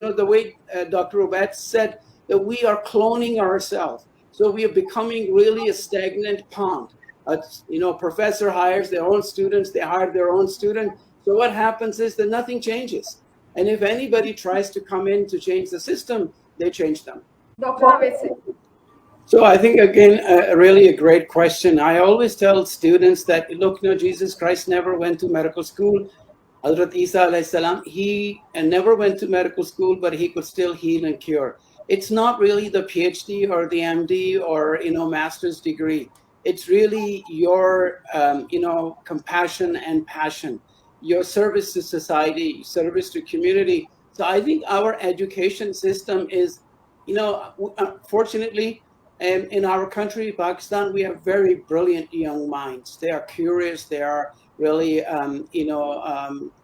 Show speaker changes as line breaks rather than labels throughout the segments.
the way Dr. Obat said, that we are cloning ourselves. So we are becoming really a stagnant pond. Professor hires their own students, they hire their own student. So what happens is that nothing changes. And if anybody tries to come in to change the system, they change them.
Dr. Avese.
So I think, again, really a great question. I always tell students that, look, Jesus Christ never went to medical school. Hazrat Isa alayhi salam, he never went to medical school, but he could still heal and cure. It's not really the PhD or the MD or, master's degree. It's really your, compassion and passion, your service to society, service to community. So I think our education system is, fortunately, in our country, Pakistan, we have very brilliant young minds. They are curious. They are really,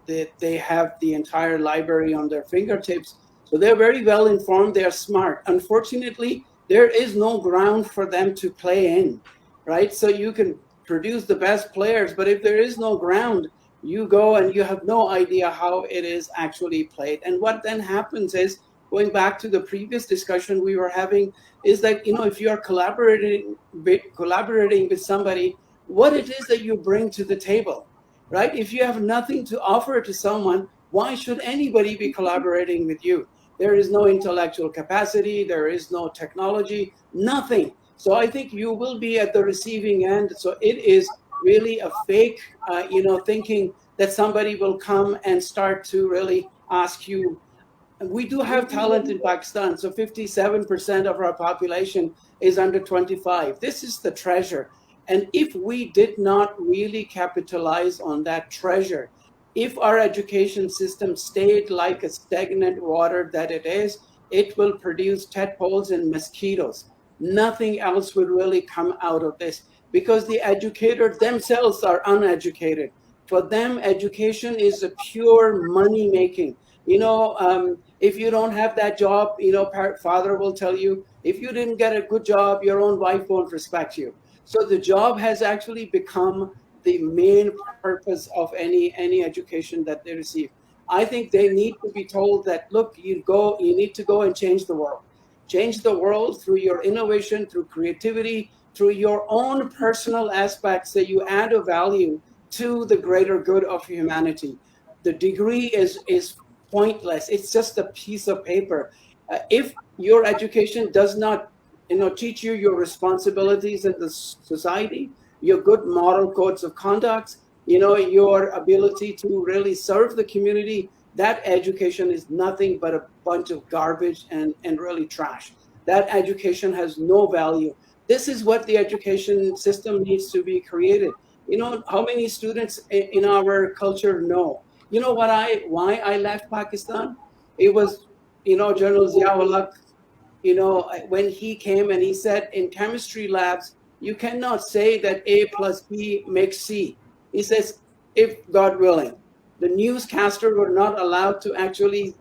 they have the entire library on their fingertips. So they're very well informed. They are smart. Unfortunately, there is no ground for them to play in, right? So you can produce the best players, but if there is no ground, you go and you have no idea how it is actually played. And what then happens is, going back to the previous discussion we were having, is that, if you are collaborating with somebody, what it is that you bring to the table, right? If you have nothing to offer to someone, why should anybody be collaborating with you? There is no intellectual capacity, there is no technology, nothing. So I think you will be at the receiving end. So it is really a fake, thinking that somebody will come and start to really ask you. We do have talent in Pakistan. So 57% of our population is under 25. This is the treasure. And if we did not really capitalize on that treasure, if our education system stayed like a stagnant water that it is, it will produce tadpoles and mosquitoes. Nothing else would really come out of this, because the educators themselves are uneducated. For them, education is a pure money making. If you don't have that job, father will tell you, if you didn't get a good job, your own wife won't respect you. So the job has actually become the main purpose of any education that they receive. I think they need to be told that, look, you need to go and change the world. Change the world through your innovation, through creativity, through your own personal aspects, that you add a value to the greater good of humanity. The degree is pointless. It's just a piece of paper. If your education does not, teach you your responsibilities in the society, your good moral codes of conduct, your ability to really serve the community, that education is nothing but a bunch of garbage and really trash. That education has no value. This is what the education system needs to be created. How many students in our culture know? Why I left Pakistan? It was, General Ziaul Haq, when he came and he said, in chemistry labs, you cannot say that A plus B makes C. He says, if God willing. The newscaster were not allowed to actually,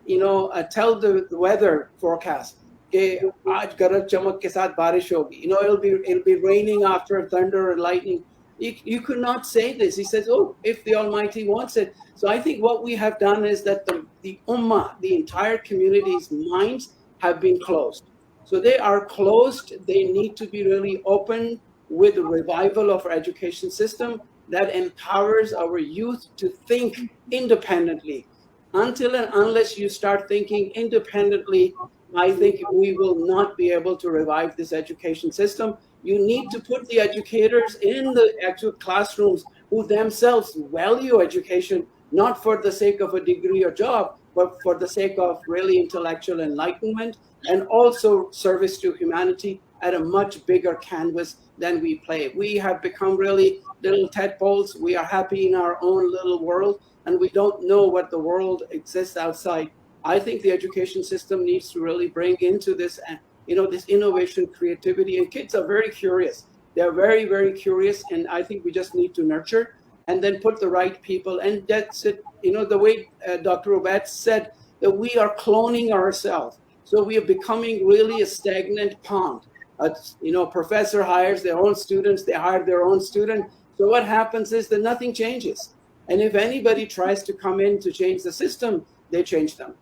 tell the weather forecast. Aaj garaj chamak ke saath barish hogi. It'll be raining after thunder and lightning. You could not say this. He says, oh, if the Almighty wants it. So I think what we have done is that the ummah, the entire community's minds have been closed. So they are closed. They need to be really open with the revival of our education system that empowers our youth to think independently. Until and unless you start thinking independently, I think we will not be able to revive this education system. You need to put the educators in the actual classrooms who themselves value education, not for the sake of a degree or job, but for the sake of really intellectual enlightenment and also service to humanity at a much bigger canvas than we play. We have become really little tadpoles. We are happy in our own little world, and we don't know what the world exists outside. I think the education system needs to really bring into this, this innovation, creativity, and kids are very curious. They're very, very curious, and I think we just need to nurture and then put the right people. And that's it. The way Dr. Obat said, that we are cloning ourselves. So we are becoming really a stagnant pond. Professor hires their own students, they hire their own student. So what happens is that nothing changes. And if anybody tries to come in to change the system, they change them.